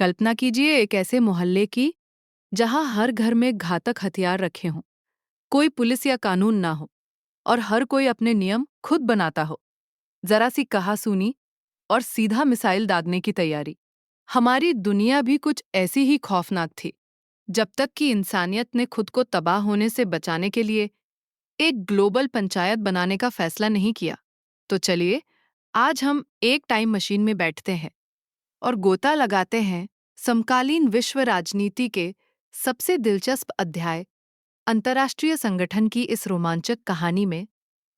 कल्पना कीजिए एक ऐसे मोहल्ले की जहां हर घर में घातक हथियार रखे हों, कोई पुलिस या कानून ना हो और हर कोई अपने नियम खुद बनाता हो। जरा सी कहासुनी और सीधा मिसाइल दागने की तैयारी। हमारी दुनिया भी कुछ ऐसी ही खौफनाक थी, जब तक कि इंसानियत ने खुद को तबाह होने से बचाने के लिए एक ग्लोबल पंचायत बनाने का फैसला नहीं किया। तो चलिए, आज हम एक टाइम मशीन में बैठते हैं और गोता लगाते हैं समकालीन विश्व राजनीति के सबसे दिलचस्प अध्याय अंतर्राष्ट्रीय संगठन की इस रोमांचक कहानी में।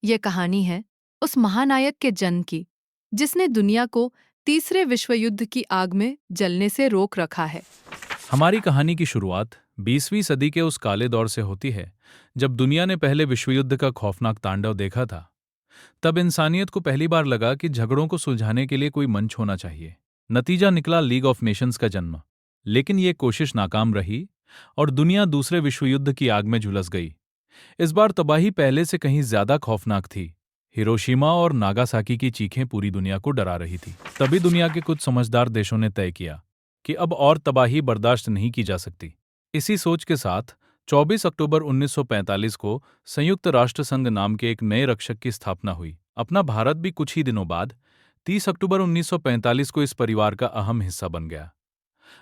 यह कहानी है उस महानायक के जन्म की जिसने दुनिया को तीसरे विश्व युद्ध की आग में जलने से रोक रखा है। हमारी कहानी की शुरुआत 20वीं सदी के उस काले दौर से होती है जब दुनिया ने पहले विश्व युद्ध का खौफनाक तांडव देखा था। तब इंसानियत को पहली बार लगा कि झगड़ों को सुलझाने के लिए कोई मंच होना चाहिए। नतीजा निकला लीग ऑफ नेशंस का जन्म। लेकिन ये कोशिश नाकाम रही और दुनिया दूसरे विश्व युद्ध की आग में झुलस गई। इस बार तबाही पहले से कहीं ज्यादा खौफनाक थी। हिरोशिमा और नागासाकी की चीखें पूरी दुनिया को डरा रही थी। तभी दुनिया के कुछ समझदार देशों ने तय किया कि अब और तबाही बर्दाश्त नहीं की जा सकती। इसी सोच के साथ 24 अक्टूबर 1945 को संयुक्त राष्ट्र संघ नाम के एक नए रक्षक की स्थापना हुई। अपना भारत भी कुछ ही दिनों बाद 30 अक्टूबर 1945 को इस परिवार का अहम हिस्सा बन गया।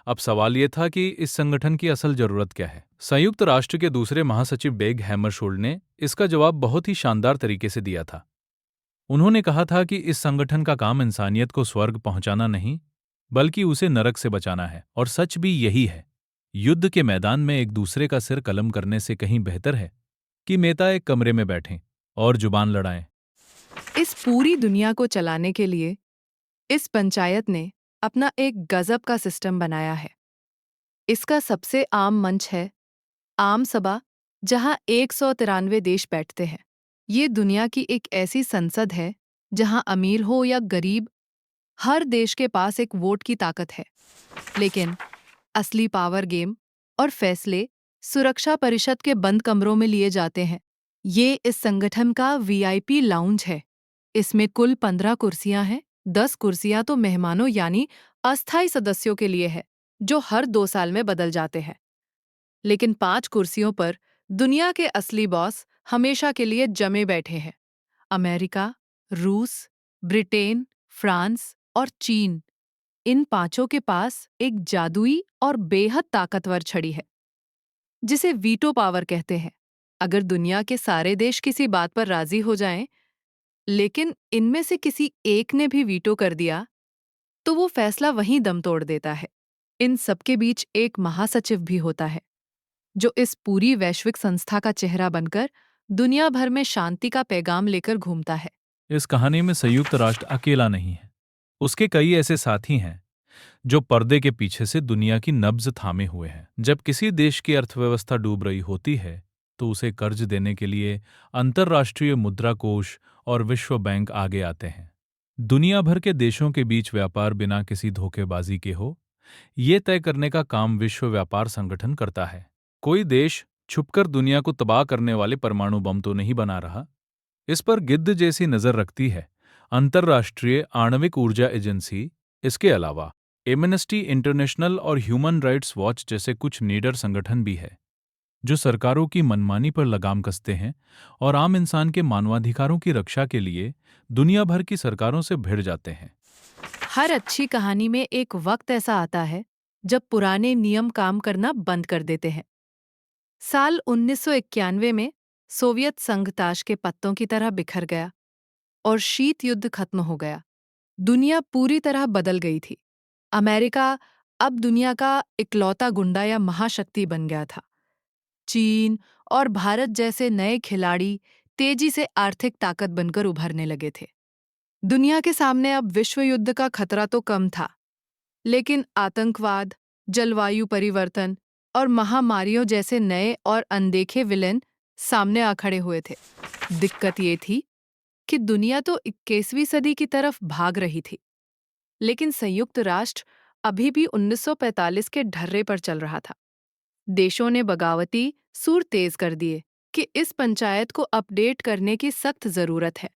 अब सवाल ये था कि इस संगठन की असल जरूरत क्या है। संयुक्त राष्ट्र के दूसरे महासचिव डेग हैमरशोल्ड ने इसका जवाब बहुत ही शानदार तरीके से दिया था। उन्होंने कहा था कि इस संगठन का काम इंसानियत को स्वर्ग पहुंचाना नहीं, बल्कि उसे नरक से बचाना है। और सच भी यही है। युद्ध के मैदान में एक दूसरे का सिर कलम करने से कहीं बेहतर है कि नेता एक कमरे में बैठें और जुबान लड़ाएं। इस पूरी दुनिया को चलाने के लिए इस पंचायत ने अपना एक गजब का सिस्टम बनाया है। इसका सबसे आम मंच है आम सभा, जहां 193 देश बैठते हैं। ये दुनिया की एक ऐसी संसद है जहां अमीर हो या गरीब, हर देश के पास एक वोट की ताकत है। लेकिन असली पावर गेम और फैसले सुरक्षा परिषद के बंद कमरों में लिए जाते हैं। ये इस संगठन का वीआईपी लाउंज है। इसमें कुल 15 कुर्सियां हैं। 10 कुर्सियां तो मेहमानों यानी अस्थायी सदस्यों के लिए है, जो हर 2 साल में बदल जाते हैं। लेकिन 5 कुर्सियों पर दुनिया के असली बॉस हमेशा के लिए जमे बैठे हैं। अमेरिका, रूस, ब्रिटेन, फ्रांस और चीन। इन पांचों के पास एक जादुई और बेहद ताकतवर छड़ी है, जिसे वीटो पावर कहते हैं। अगर दुनिया के सारे देश किसी बात पर राजी हो जाएं, लेकिन इनमें से किसी एक ने भी वीटो कर दिया, तो वो फैसला वहीं दम तोड़ देता है। इन सबके बीच एक महासचिव भी होता है, जो इस पूरी वैश्विक संस्था का चेहरा बनकर दुनिया भर में शांति का पैगाम लेकर घूमता है। इस कहानी में संयुक्त राष्ट्र अकेला नहीं है। उसके कई ऐसे साथी हैं जो पर्दे के पीछे से दुनिया की नब्ज थामे हुए हैं। जब किसी देश की अर्थव्यवस्था डूब रही होती है, तो उसे कर्ज देने के लिए अंतर्राष्ट्रीय मुद्रा कोष और विश्व बैंक आगे आते हैं। दुनिया भर के देशों के बीच व्यापार बिना किसी धोखेबाजी के हो, ये तय करने का काम विश्व व्यापार संगठन करता है। कोई देश छुपकर दुनिया को तबाह करने वाले परमाणु बम तो नहीं बना रहा। इस पर गिद्ध जैसी नजर रखती है अंतर्राष्ट्रीय आणविक ऊर्जा एजेंसी। इसके अलावा एमनेस्टी इंटरनेशनल और ह्यूमन राइट्स वॉच जैसे कुछ नीडर संगठन भी है, जो सरकारों की मनमानी पर लगाम कसते हैं और आम इंसान के मानवाधिकारों की रक्षा के लिए दुनिया भर की सरकारों से भिड़ जाते हैं। हर अच्छी कहानी में एक वक्त ऐसा आता है जब पुराने नियम काम करना बंद कर देते हैं। साल 1991 में सोवियत संघ ताश के पत्तों की तरह बिखर गया और शीत युद्ध खत्म हो गया। दुनिया पूरी तरह बदल गई थी। अमेरिका अब दुनिया का इकलौता गुंडा या महाशक्ति बन गया था। चीन और भारत जैसे नए खिलाड़ी तेजी से आर्थिक ताकत बनकर उभरने लगे थे। दुनिया के सामने अब विश्व युद्ध का खतरा तो कम था, लेकिन आतंकवाद, जलवायु परिवर्तन और महामारियों जैसे नए और अनदेखे विलेन सामने आ खड़े हुए थे। दिक्कत ये थी कि दुनिया तो 21वीं सदी की तरफ भाग रही थी, लेकिन संयुक्त राष्ट्र अभी भी 1945 के ढर्रे पर चल रहा था। देशों ने बगावती सूर तेज कर दिए कि इस पंचायत को अपडेट करने की सख्त जरूरत है।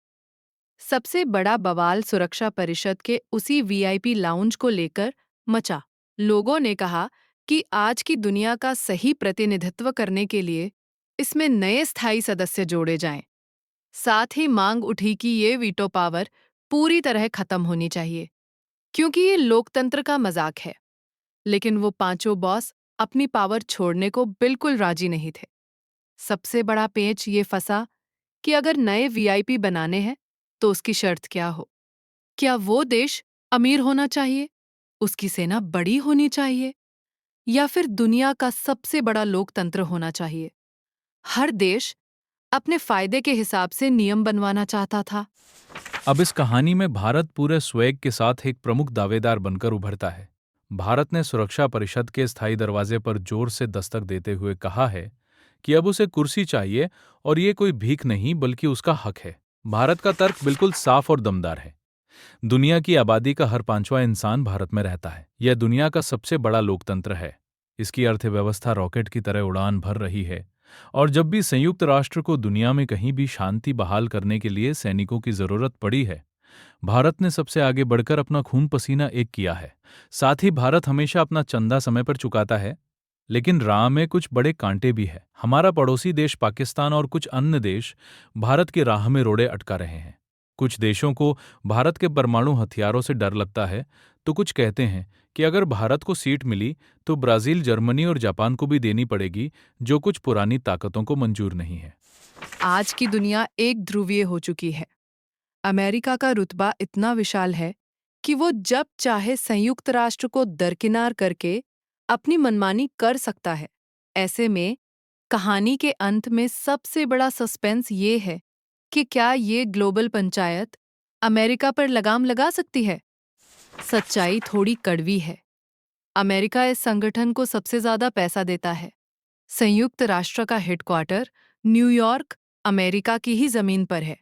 सबसे बड़ा बवाल सुरक्षा परिषद के उसी वीआईपी लाउंज को लेकर मचा। लोगों ने कहा कि आज की दुनिया का सही प्रतिनिधित्व करने के लिए इसमें नए स्थायी सदस्य जोड़े जाएं। साथ ही मांग उठी कि ये वीटो पावर पूरी तरह खत्म होनी चाहिए, क्योंकि ये लोकतंत्र का मजाक है। लेकिन वो पांचों बॉस अपनी पावर छोड़ने को बिल्कुल राजी नहीं थे। सबसे बड़ा पेंच ये फंसा कि अगर नए वीआईपी बनाने हैं तो उसकी शर्त क्या हो। क्या वो देश अमीर होना चाहिए, उसकी सेना बड़ी होनी चाहिए, या फिर दुनिया का सबसे बड़ा लोकतंत्र होना चाहिए। हर देश अपने फायदे के हिसाब से नियम बनवाना चाहता था। अब इस कहानी में भारत पूरे स्वैग के साथ एक प्रमुख दावेदार बनकर उभरता है। भारत ने सुरक्षा परिषद के स्थायी दरवाजे पर जोर से दस्तक देते हुए कहा है कि अब उसे कुर्सी चाहिए, और ये कोई भीख नहीं बल्कि उसका हक है। भारत का तर्क बिल्कुल साफ और दमदार है। दुनिया की आबादी का हर पांचवां इंसान भारत में रहता है। यह दुनिया का सबसे बड़ा लोकतंत्र है। इसकी अर्थव्यवस्था रॉकेट की तरह उड़ान भर रही है, और जब भी संयुक्त राष्ट्र को दुनिया में कहीं भी शांति बहाल करने के लिए सैनिकों की जरूरत पड़ी है, भारत ने सबसे आगे बढ़कर अपना खून पसीना एक किया है। साथ ही भारत हमेशा अपना चंदा समय पर चुकाता है। लेकिन राह में कुछ बड़े कांटे भी हैं। हमारा पड़ोसी देश पाकिस्तान और कुछ अन्य देश भारत की राह में रोड़े अटका रहे हैं। कुछ देशों को भारत के परमाणु हथियारों से डर लगता है, तो कुछ कहते हैं कि अगर भारत को सीट मिली तो ब्राजील, जर्मनी और जापान को भी देनी पड़ेगी, जो कुछ पुरानी ताकतों को मंजूर नहीं है। आज की दुनिया एक ध्रुवीय हो चुकी है। अमेरिका का रुतबा इतना विशाल है कि वो जब चाहे संयुक्त राष्ट्र को दरकिनार करके अपनी मनमानी कर सकता है। ऐसे में कहानी के अंत में सबसे बड़ा सस्पेंस ये है कि क्या ये ग्लोबल पंचायत अमेरिका पर लगाम लगा सकती है। सच्चाई थोड़ी कड़वी है। अमेरिका इस संगठन को सबसे ज्यादा पैसा देता है। संयुक्त राष्ट्र का हेडक्वार्टर न्यूयॉर्क, अमेरिका की ही जमीन पर है।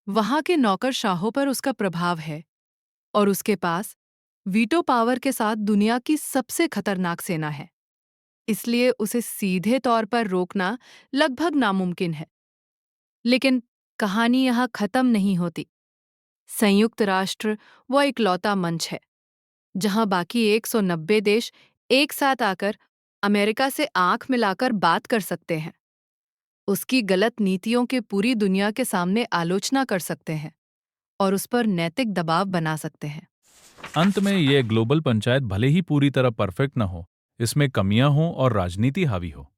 वहां के नौकरशाहों पर उसका प्रभाव है, और उसके पास वीटो पावर के साथ दुनिया की सबसे खतरनाक सेना है। इसलिए उसे सीधे तौर पर रोकना लगभग नामुमकिन है। लेकिन कहानी यहाँ खत्म नहीं होती। संयुक्त राष्ट्र वो इकलौता मंच है जहां बाकी 190 देश एक साथ आकर अमेरिका से आंख मिलाकर बात कर सकते हैं, उसकी गलत नीतियों के पूरी दुनिया के सामने आलोचना कर सकते हैं और उस पर नैतिक दबाव बना सकते हैं। अंत में यह ग्लोबल पंचायत भले ही पूरी तरह परफेक्ट न हो, इसमें कमियां हों और राजनीति हावी हो,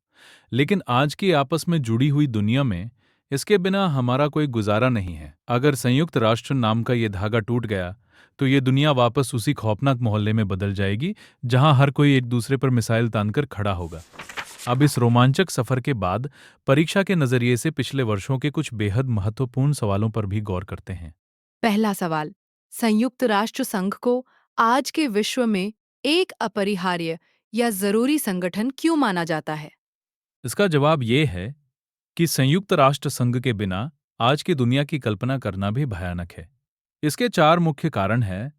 लेकिन आज की आपस में जुड़ी हुई दुनिया में इसके बिना हमारा कोई गुजारा नहीं है। अगर संयुक्त राष्ट्र नाम का ये धागा टूट गया तो ये दुनिया वापस उसी खौफनाक मोहल्ले में बदल जाएगी जहां हर कोई एक दूसरे पर मिसाइल तानकर खड़ा होगा। अब इस रोमांचक सफर के बाद परीक्षा के नजरिए से पिछले वर्षों के कुछ बेहद महत्वपूर्ण सवालों पर भी गौर करते हैं। पहला सवाल, संयुक्त राष्ट्र संघ को आज के विश्व में एक अपरिहार्य या जरूरी संगठन क्यों माना जाता है? इसका जवाब ये है कि संयुक्त राष्ट्र संघ के बिना आज की दुनिया की कल्पना करना भी भयानक है। इसके चार मुख्य कारण हैं।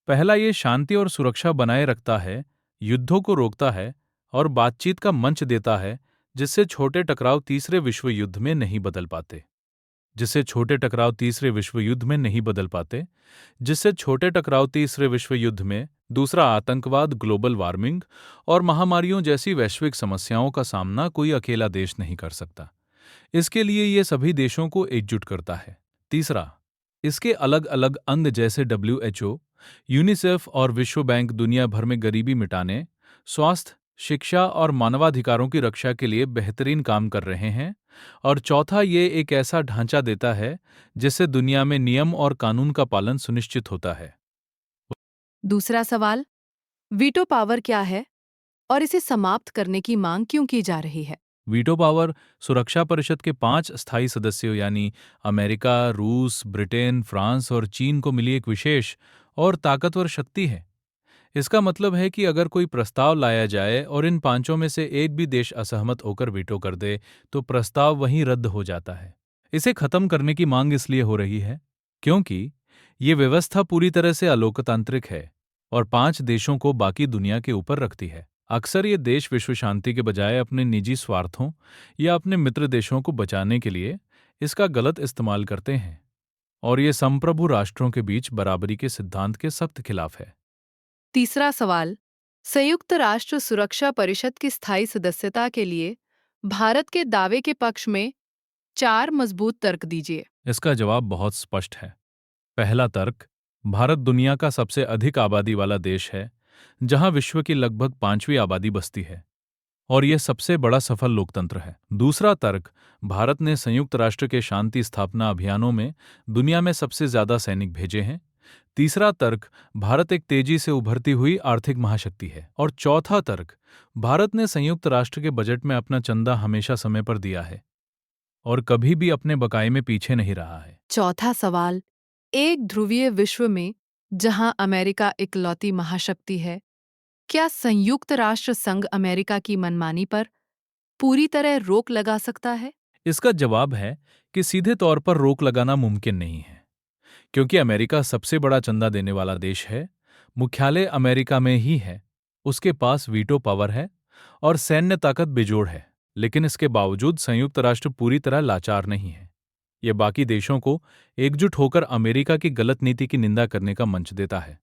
पहला, ये शांति और सुरक्षा बनाए रखता है, युद्धों को रोकता है और बातचीत का मंच देता है, जिससे छोटे टकराव तीसरे विश्व युद्ध में नहीं बदल पाते। जिससे छोटे टकराव तीसरे विश्व युद्ध में नहीं बदल पाते जिससे छोटे टकराव तीसरे विश्व युद्ध में दूसरा, आतंकवाद, ग्लोबल वार्मिंग और महामारियों जैसी वैश्विक समस्याओं का सामना कोई अकेला देश नहीं कर सकता। इसके लिए ये सभी देशों को एकजुट करता है। तीसरा, इसके अलग अलग अंग जैसे WHO, यूनिसेफ और विश्व बैंक दुनिया भर में गरीबी मिटाने, स्वास्थ्य, शिक्षा और मानवाधिकारों की रक्षा के लिए बेहतरीन काम कर रहे हैं। और चौथा, ये एक ऐसा ढांचा देता है जिससे दुनिया में नियम और कानून का पालन सुनिश्चित होता है। दूसरा सवाल, वीटो पावर क्या है और इसे समाप्त करने की मांग क्यों की जा रही है? वीटो पावर सुरक्षा परिषद के 5 स्थायी सदस्यों यानी अमेरिका, रूस, ब्रिटेन, फ्रांस और चीन को मिली एक विशेष और ताकतवर शक्ति है। इसका मतलब है कि अगर कोई प्रस्ताव लाया जाए और इन पांचों में से एक भी देश असहमत होकर वीटो कर दे तो प्रस्ताव वहीं रद्द हो जाता है। इसे खत्म करने की मांग इसलिए हो रही है क्योंकि ये व्यवस्था पूरी तरह से अलोकतांत्रिक है और 5 देशों को बाकी दुनिया के ऊपर रखती है। अक्सर ये देश विश्व शांति के बजाय अपने निजी स्वार्थों या अपने मित्र देशों को बचाने के लिए इसका गलत इस्तेमाल करते हैं, और ये संप्रभु राष्ट्रों के बीच बराबरी के सिद्धांत के सख्त खिलाफ है। तीसरा सवाल, संयुक्त राष्ट्र सुरक्षा परिषद की स्थायी सदस्यता के लिए भारत के दावे के पक्ष में 4 मजबूत तर्क दीजिए। इसका जवाब बहुत स्पष्ट है। पहला तर्क, भारत दुनिया का सबसे अधिक आबादी वाला देश है, जहां विश्व की लगभग 5वीं आबादी बसती है, और यह सबसे बड़ा सफल लोकतंत्र है। दूसरा तर्क, भारत ने संयुक्त राष्ट्र के शांति स्थापना अभियानों में दुनिया में सबसे ज्यादा सैनिक भेजे हैं। तीसरा तर्क, भारत एक तेजी से उभरती हुई आर्थिक महाशक्ति है। और चौथा तर्क, भारत ने संयुक्त राष्ट्र के बजट में अपना चंदा हमेशा समय पर दिया है और कभी भी अपने बकाये में पीछे नहीं रहा है। चौथा सवाल, एक ध्रुवीय विश्व में जहां अमेरिका इकलौती महाशक्ति है, क्या संयुक्त राष्ट्र संघ अमेरिका की मनमानी पर पूरी तरह रोक लगा सकता है? इसका जवाब है कि सीधे तौर पर रोक लगाना मुमकिन नहीं है, क्योंकि अमेरिका सबसे बड़ा चंदा देने वाला देश है, मुख्यालय अमेरिका में ही है, उसके पास वीटो पावर है और सैन्य ताकत बेजोड़ है। लेकिन इसके बावजूद संयुक्त राष्ट्र पूरी तरह लाचार नहीं है। यह बाकी देशों को एकजुट होकर अमेरिका की गलत नीति की निंदा करने का मंच देता है।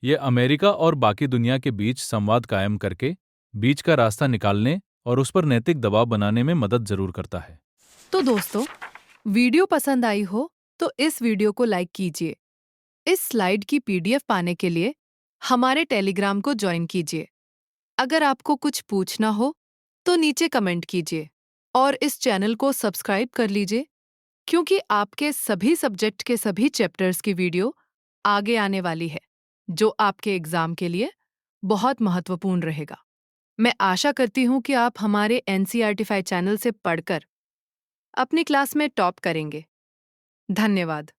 यह अमेरिका और बाकी दुनिया के बीच संवाद कायम करके बीच का रास्ता निकालने और उस पर नैतिक दबाव बनाने में मदद जरूर करता है। तो दोस्तों, वीडियो पसंद आई हो तो इस वीडियो को लाइक कीजिए। इस स्लाइड की पीडीएफ पाने के लिए हमारे टेलीग्राम को ज्वाइन कीजिए। अगर आपको कुछ पूछना हो तो नीचे कमेंट कीजिए और इस चैनल को सब्सक्राइब कर लीजिए, क्योंकि आपके सभी सब्जेक्ट के सभी चैप्टर्स की वीडियो आगे आने वाली है, जो आपके एग्जाम के लिए बहुत महत्वपूर्ण रहेगा। मैं आशा करती हूँ कि आप हमारे एनसीईआरटी 5 चैनल से पढ़कर अपनी क्लास में टॉप करेंगे। धन्यवाद।